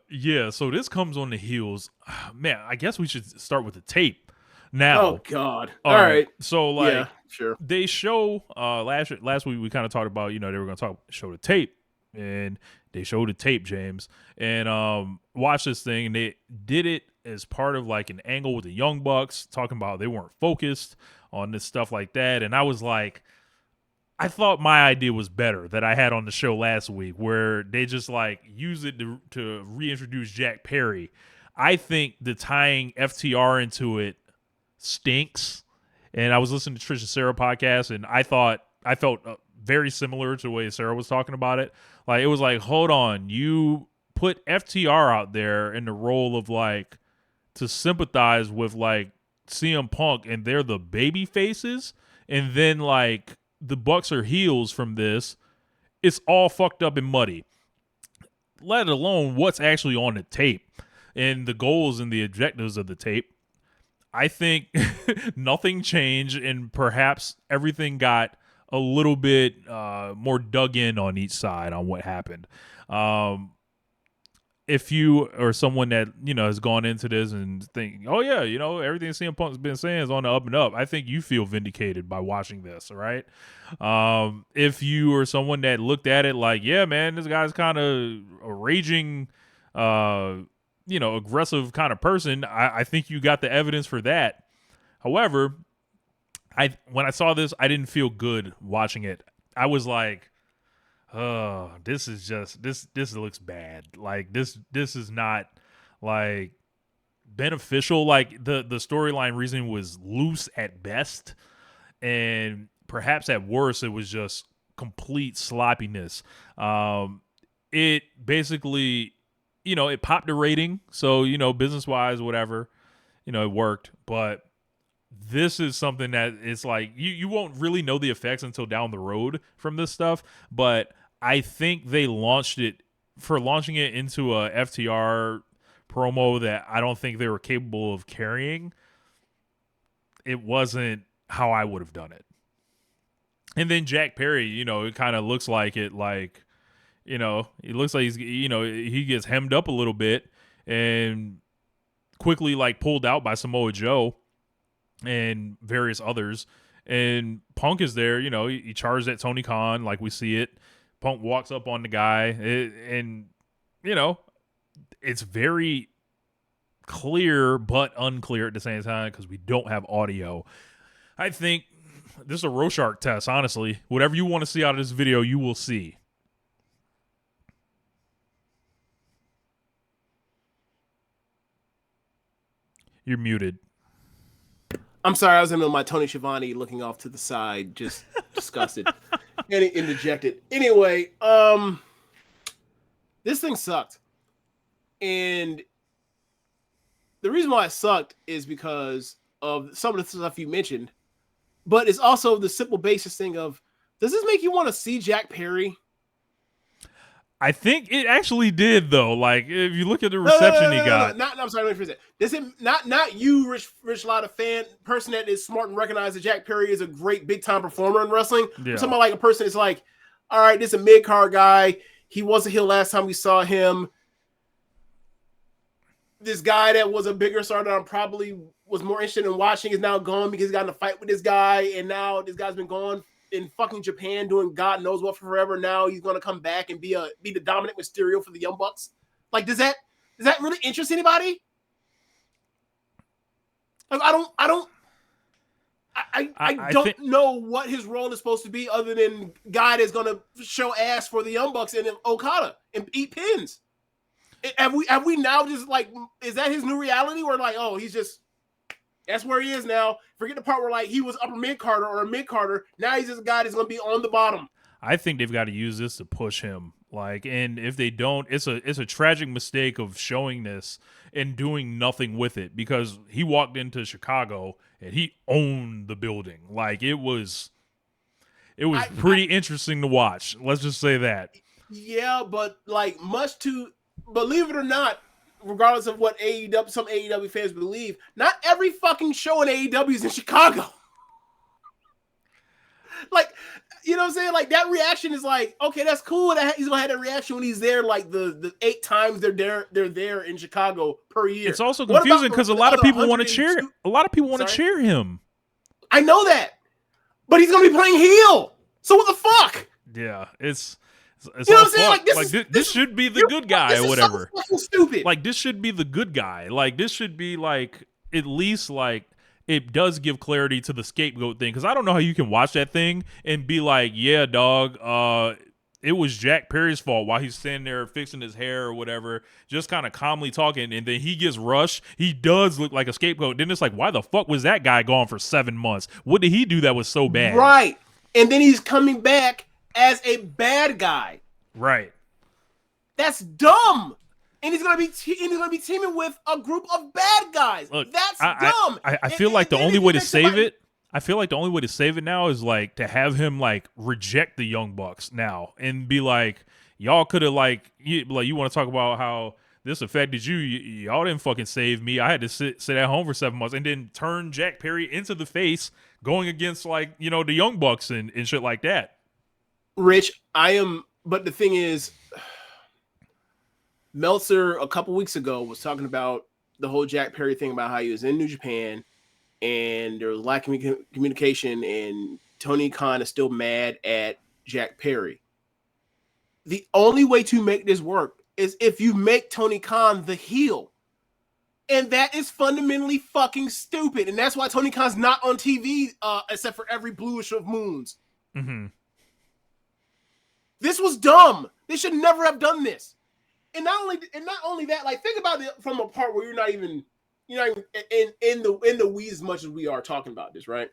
Yeah, so this comes on the heels. Man, I guess we should start with the tape. Oh Now, God. all All right. right. So Yeah. like Sure. they show last week we kind of talked about, they were going to show the tape, and they showed the tape, James. And watch this thing, and they did it as part of like an angle with the Young Bucks talking about they weren't focused on this stuff like that, and I was like, I thought my idea was better that I had on the show last week, where they just like use it to reintroduce Jack Perry. I think the tying FTR into it stinks. And I was listening to Trish and Sarah podcast, and I felt very similar to the way Sarah was talking about it. Like it was like, hold on, you put FTR out there in the role of like to sympathize with like CM Punk, and they're the baby faces, and then like the Bucks are heels from this. It's all fucked up and muddy. Let alone what's actually on the tape and the goals and the objectives of the tape. I think nothing changed, and perhaps everything got a little bit more dug in on each side on what happened. Um, if you or someone that has gone into this and think, oh yeah, everything CM Punk's been saying is on the up and up, I think you feel vindicated by watching this. All right. If you or someone that looked at it like, yeah, man, this guy's kind of a raging, aggressive kind of person, I think you got the evidence for that. However, when I saw this, I didn't feel good watching it. I was like, oh, this is just this looks bad. Like this is not like beneficial. Like the storyline reasoning was loose at best, and perhaps at worst it was just complete sloppiness. It basically, it popped a rating, so business wise, whatever, it worked, but this is something that it's like you won't really know the effects until down the road from this stuff. But I think they launching it into a FTR promo that I don't think they were capable of carrying. It wasn't how I would have done it. And then Jack Perry, it kind of looks like it, like, he looks like he gets hemmed up a little bit and quickly like pulled out by Samoa Joe and various others. And Punk is there, he charged at Tony Khan like we see it. Punk walks up on the guy, and it's very clear but unclear at the same time because we don't have audio. I think this is a Rorschach test, honestly. Whatever you want to see out of this video, you will see. You're muted. I'm sorry, I was in my Tony Schiavone looking off to the side, just disgusted and dejected. Anyway, this thing sucked. And the reason why it sucked is because of some of the stuff you mentioned, but it's also the simple basis thing of, does this make you want to see Jack Perry? I think it actually did, though. Like, if you look at the reception he got. No, I'm sorry, let me phrase it. This is not you, Rich Lotta fan, person that is smart and recognize that Jack Perry is a great big time performer in wrestling. Yeah. Somebody like a person that's like, all right, this is a mid card guy. He wasn't here last time we saw him. This guy that was a bigger star that I probably was more interested in watching is now gone because he got in a fight with this guy, and now this guy's been gone in fucking Japan doing God knows what for forever. Now he's going to come back and be the dominant Mysterio for the Young Bucks. Like, does that really interest anybody? Like, I don't know what his role is supposed to be other than guy that's going to show ass for the Young Bucks and Okada and eat pins. Have we now just like, is that his new reality where like, oh, he's just, that's where he is now. Forget the part where like he was upper mid carder or a mid carder. Now he's just a guy that's going to be on the bottom. I think they've got to use this to push him. Like, and if they don't, it's a tragic mistake of showing this and doing nothing with it, because he walked into Chicago and he owned the building. Like, it was pretty interesting to watch. Let's just say that. Yeah, but like much to, believe it or not, regardless of what some AEW fans believe, not every fucking show in AEW is in Chicago. Like, you know what I'm saying? Like that reaction is like, okay, that's cool. He's gonna have that reaction when he's there, like the 8 times they're there in Chicago per year. It's also What about confusing because a the lot of other people want to 102? cheer. A lot of people want to Sorry? cheer him. I know that, but he's gonna be playing heel. So what the fuck? Yeah, it's You know what I'm saying? fucked. Like this should be the good guy or whatever. So fucking stupid. Like this should be the good guy. Like this should be like at least like it does give clarity to the scapegoat thing, because I don't know how you can watch that thing and be like, yeah, dog, it was Jack Perry's fault while he's standing there fixing his hair or whatever, just kind of calmly talking, and then he gets rushed. He does look like a scapegoat. Then it's like, why the fuck was that guy gone for 7 months? What did he do that was so bad? Right. And then he's coming back as a bad guy. Right. That's dumb. And he's gonna be teaming with a group of bad guys. Look, that's dumb. I feel like the only way to save it. I feel like the only way to save it now is like to have him like reject the Young Bucks now and be like, y'all could have like you want to talk about how this affected you. Y'all didn't fucking save me. I had to sit at home for 7 months, and then turn Jack Perry into the face going against like the Young Bucks and shit like that. Rich, but the thing is, Meltzer a couple weeks ago was talking about the whole Jack Perry thing, about how he was in New Japan and there was lack of communication, and Tony Khan is still mad at Jack Perry. The only way to make this work is if you make Tony Khan the heel. And that is fundamentally fucking stupid. And that's why Tony Khan's not on TV except for every bluish of moons. Mm-hmm. This was dumb. They should never have done this. And not only that, like, think about it from a part where you're not even in the weeds as much as we are talking about this, right?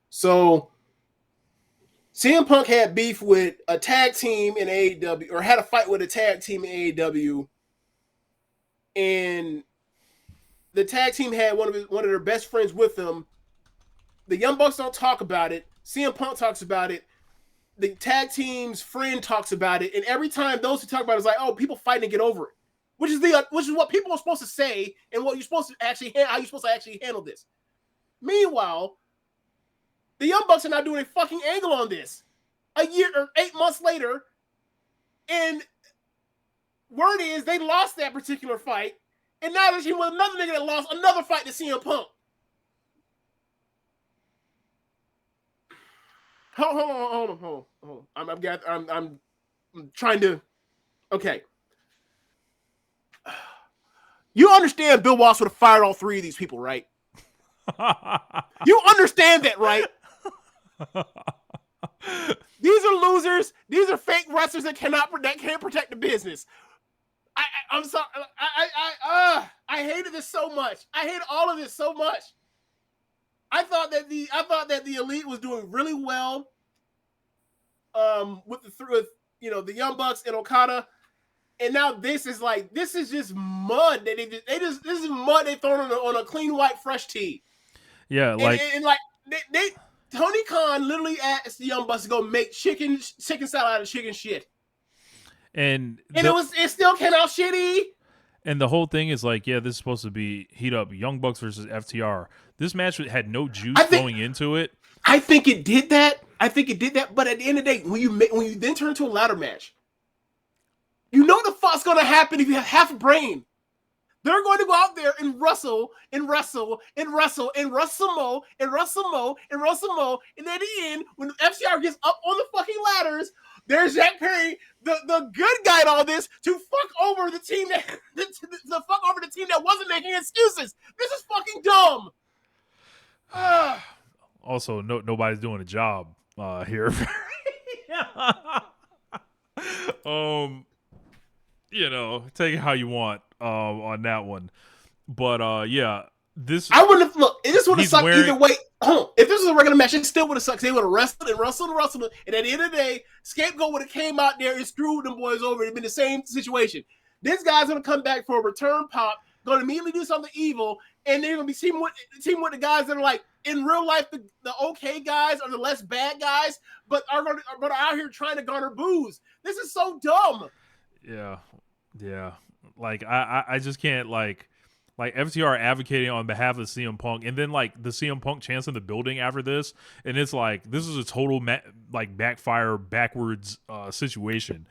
So CM Punk had beef with a tag team in AEW, or had a fight with a tag team in AEW, and the tag team had one of their best friends with them. The Young Bucks don't talk about it. CM Punk talks about it. The tag team's friend talks about it, and every time those who talk about it is like, "Oh, people fighting to get over it," which is what people are supposed to say, and what you're supposed to actually how you're supposed to actually handle this. Meanwhile, the Young Bucks are not doing a fucking angle on this. A year or 8 months later, and word is they lost that particular fight, and now there's with another nigga that lost another fight to CM Punk. Hold on. I'm trying to. Okay. You understand Bill Walsh would have fired all 3 of these people, right? You understand that, right? These are losers. These are fake wrestlers that can't protect the business. I'm sorry. I hated this so much. I hate all of this so much. I thought that the Elite was doing really well with the Young Bucks and Okada, and now this is just mud. This is mud they thrown on a clean white fresh tee. Yeah, like they Tony Khan literally asked the Young Bucks to go make chicken salad out of chicken shit, and it still came out shitty. And the whole thing is like, yeah, this is supposed to be heat up Young Bucks versus FTR. This match had no juice going into it. I think it did that. But at the end of the day, when you then turn to a ladder match, you know the fuck's going to happen if you have half a brain. They're going to go out there and wrestle, and at the end, when FTR gets up on the fucking ladders, there's Jack Perry, the good guy in all this, to fuck over the team that wasn't making excuses. This is fucking dumb. Also, nobody's doing a job here. Take it how you want on that one. But yeah, this I wouldn't have this would have sucked either way. If this was a regular match, it still would have sucked. They would have wrestled, and at the end of the day, Scapegoat would have came out there and screwed them boys over. It'd been the same situation. This guy's gonna come back for a return pop, gonna immediately do something evil, and they're gonna be teaming with the guys that are like in real life the okay guys or the less bad guys, but are out here trying to garner booze. This is so dumb. Yeah. Like I just can't like. Like FTR advocating on behalf of CM Punk, and then like the CM Punk chance in the building after this, and it's like this is a total backfire backwards situation.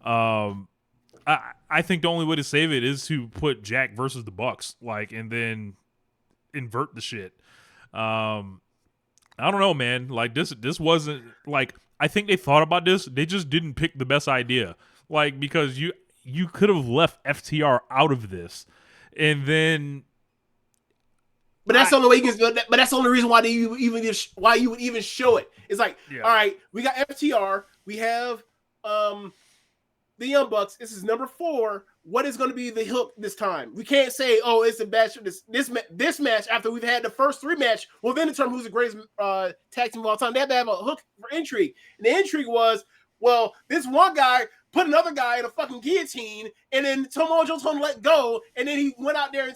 I think the only way to save it is to put Jack versus the Bucks, like, and then invert the shit. I don't know, man. Like this wasn't like, I think they thought about this. They just didn't pick the best idea. Like, because you could have left FTR out of this, and then. But that's the only way you can. But that's the only reason why you would even show it. It's like, all right, we got FTR, we have the Young Bucks. This is number 4. What is going to be the hook this time? We can't say, oh, it's a match. This match after we've had the first 3 match. Well, then determine who's the greatest tag team of all time. They have to have a hook for intrigue. And the intrigue was, well, this one guy put another guy in a fucking guillotine, and then Samoa Joe told him to let go, and then he went out there and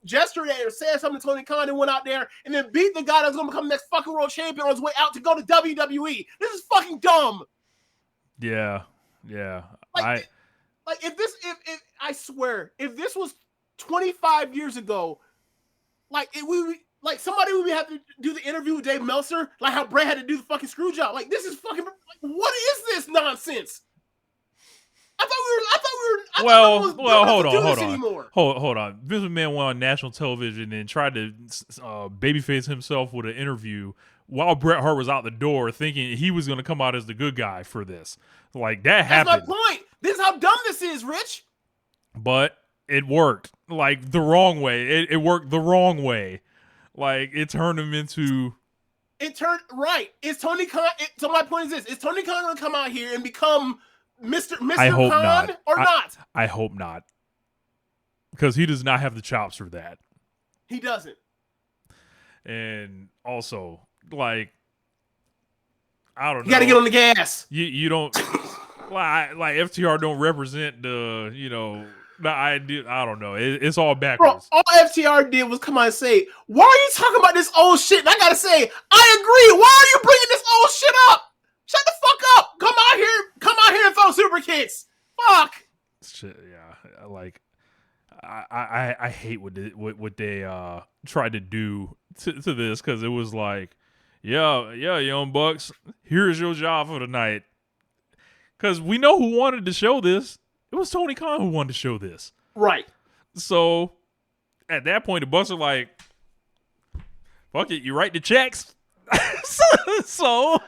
gestured at or said something to Tony Khan and went out there and then beat the guy that's going to become the next fucking world champion on his way out to go to WWE. This is fucking dumb. Yeah. Like if I swear, if this was 25 years ago, somebody would have to do the interview with Dave Meltzer, like how Bray had to do the fucking screw job. Like, this is fucking, like, what is this nonsense? Hold on. Vince McMahon went on national television and tried to babyface himself with an interview while Bret Hart was out the door, thinking he was going to come out as the good guy for this. Like, that happened. That's my point. This is how dumb this is, Rich. But it worked, like, the wrong way. It worked the wrong way. Like, it turned him into. It turned right. Is Tony Khan? So my point is this: is Tony Khan going to come out here and become Mr. Khan or not? I hope not, because he does not have the chops for that. He doesn't. And also, like, I don't know. You got to get on the gas. You don't like FTR don't represent the the idea. I don't know. It's all backwards. Bro, all FTR did was come out and say, "Why are you talking about this old shit?" And I gotta say, I agree. Why are you bringing this old shit up? Shut the fuck up! Come out here and throw super kicks. Fuck. Shit, yeah. Like, I hate what they tried to do to this, because it was like, yeah, Young Bucks, here's your job for the night. Because we know who wanted to show this. It was Tony Khan who wanted to show this. Right. So at that point, the Bucks are like, fuck it, you write the checks. so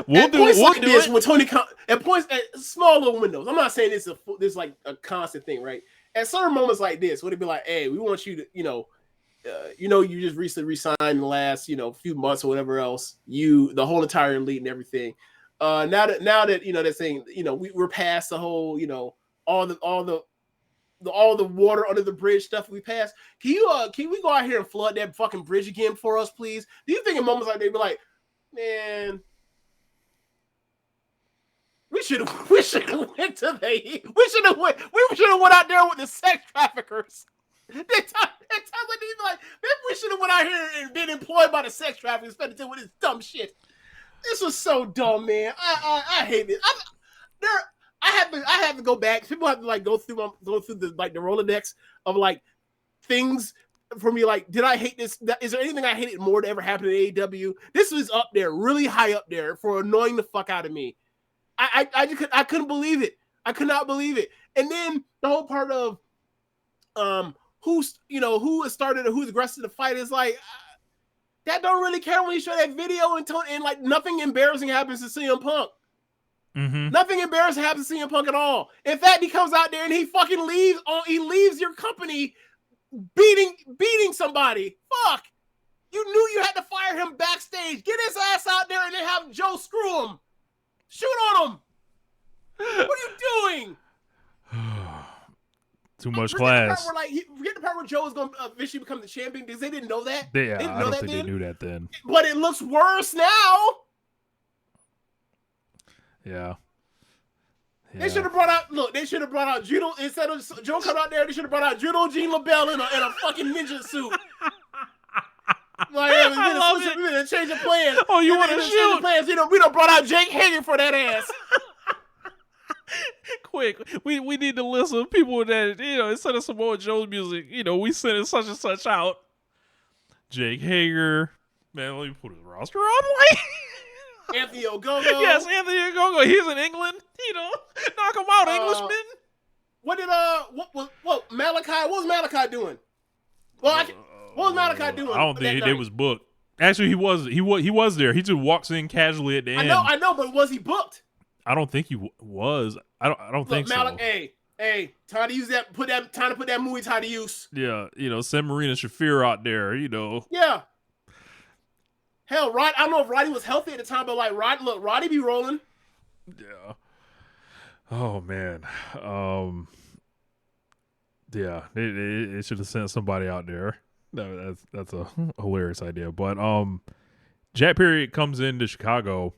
we'll do this with Tony Khan at points at small little windows. I'm not saying this is like a constant thing, right? At certain moments like this, would it be like, hey, we want you to, you just recently resigned in the last, few months or whatever else, the whole entire elite and everything. Now that they're saying, we're past the whole, all the water under the bridge stuff we passed. Can we go out here and flood that fucking bridge again for us, please? Do you think in moments like they'd be like, man, we should have went out there with the sex traffickers. Times like they'd be like, maybe we should have went out here and been employed by the sex traffickers instead of dealing with this dumb shit. This was so dumb, man. I hate it. I have to go back. People have to like go through the like the Rolodex of like things for me. Like, did I hate this? Is there anything I hated more to ever happen in AEW? This was up there, really high up there for annoying the fuck out of me. I couldn't believe it. I could not believe it. And then the whole part of who started or who's aggressive to fight is like, that don't really care when you show that video and like nothing embarrassing happens to CM Punk. Mm-hmm. Nothing embarrassing happens to CM Punk at all. In fact, he comes out there and he fucking leaves. He leaves your company beating somebody. Fuck! You knew you had to fire him backstage. Get his ass out there and then have Joe screw him. Shoot on him. What are you doing? Too much class. Forget the part where Joe is going to eventually become the champion, because they didn't know that. I don't think they knew that then. But it looks worse now. Yeah. They should have brought out Judo instead of Joe come out there. They should have brought out Judo Gene LaBelle in a fucking ninja suit. Like, yeah, we're gonna change the plan. Oh, you want to shoot? Plans. We done brought out Jake Hager for that ass. Wait, we need to list some people that, instead of Samoa Joe's music, we sending such and such out. Jake Hager. Man, let me put his roster on. Anthony Ogogo. Yes, Anthony Ogogo. He's in England. Knock him out, Englishman. What did Malachi? What was Malachi doing? Well, what was Malachi doing? I don't think it was booked. Actually, he was there. He just walks in casually at the end. I know, but was he booked? I don't think he was. I don't think so. Hey, time to use that. Time to put that Muay Thai to use. Yeah, send Marina Shafir out there. Yeah. Hell, Rod. I don't know if Roddy was healthy at the time, but Roddy be rolling. Yeah. Oh man. Yeah, it should have sent somebody out there. No, that's a hilarious idea. But Jack Perry comes into Chicago,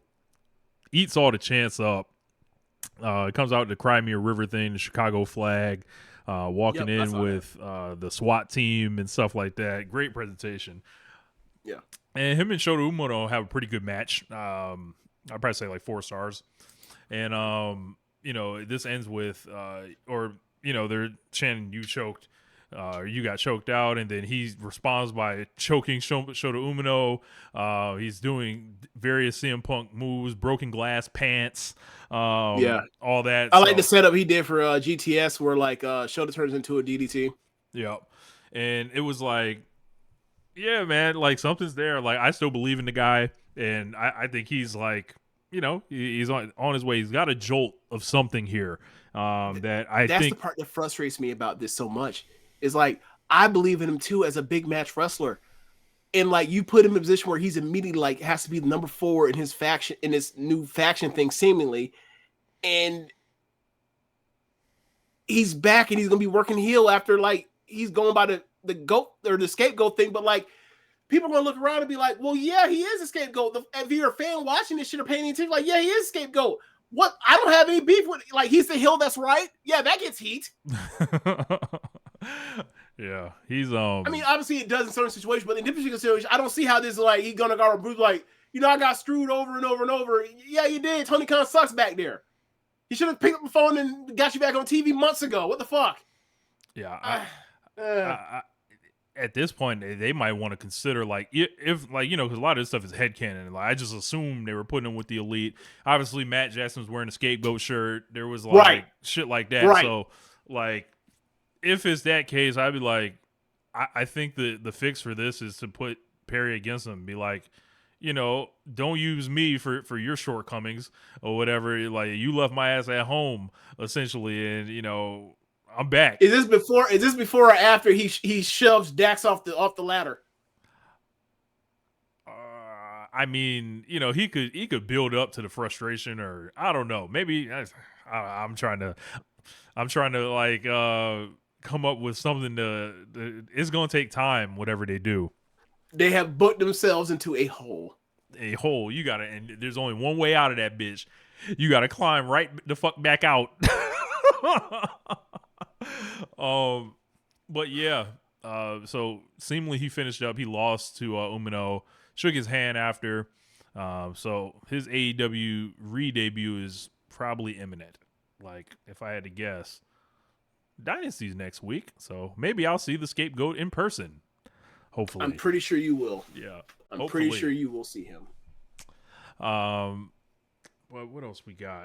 eats all the chants up. Comes out the Crimea River thing, the Chicago flag, walking in with the SWAT team and stuff like that. Great presentation. Yeah. And him and Shota Umino have a pretty good match. I'd probably say like 4 stars. And this ends with they're chanting "you choked," you got choked out, and then he responds by choking Shota Umino. He's doing various CM Punk moves, broken glass pants, all that. I like the setup he did for GTS, where Shota turns into a DDT. Yeah, and it was like, yeah, man, like something's there. Like I still believe in the guy, and I think he's like, he's on his way. He's got a jolt of something here. That's the part that frustrates me about this so much. Is like I believe in him too as a big match wrestler, and you put him in a position where he's immediately has to be the number 4 in his faction, in this new faction thing seemingly, and he's back and he's gonna be working heel after he's going by the goat or the scapegoat thing, but people are gonna look around and be like, well, yeah, he is a scapegoat. If you're a fan watching this shit or paying attention, yeah, he is a scapegoat. What? I don't have any beef with he's the heel that's right. Yeah, that gets heat. Yeah, he's I mean, obviously it does in certain situations, but in this particular situation, I don't see how this he's gonna go Bruce I got screwed over and over and over. Yeah, you did. Tony Khan sucks back there. He should have picked up the phone and got you back on TV months ago. What the fuck? Yeah, at this point, they might want to consider if because a lot of this stuff is headcanon. I just assumed they were putting him with the Elite. Obviously, Matt Jackson was wearing a scapegoat shirt. There was shit like that. Right. So if it's that case, I'd be I think the fix for this is to put Perry against him and be don't use me for your shortcomings or whatever. You left my ass at home essentially, and I'm back. Is this before or after he shoves Dax off the ladder? I mean, he could build up to the frustration, or I don't know. Maybe I'm trying to come up with something it's going to take time, whatever they do. They have booked themselves into a hole. You got to, and there's only one way out of that bitch. You got to climb right the fuck back out. But yeah, so seemingly he finished up. He lost to Umino, shook his hand after. So his AEW re-debut is probably imminent. If I had to guess, Dynasty's next week, so maybe I'll see the scapegoat in person. Hopefully, I'm pretty sure you will. Yeah, I'm pretty sure you will see him. What else we got?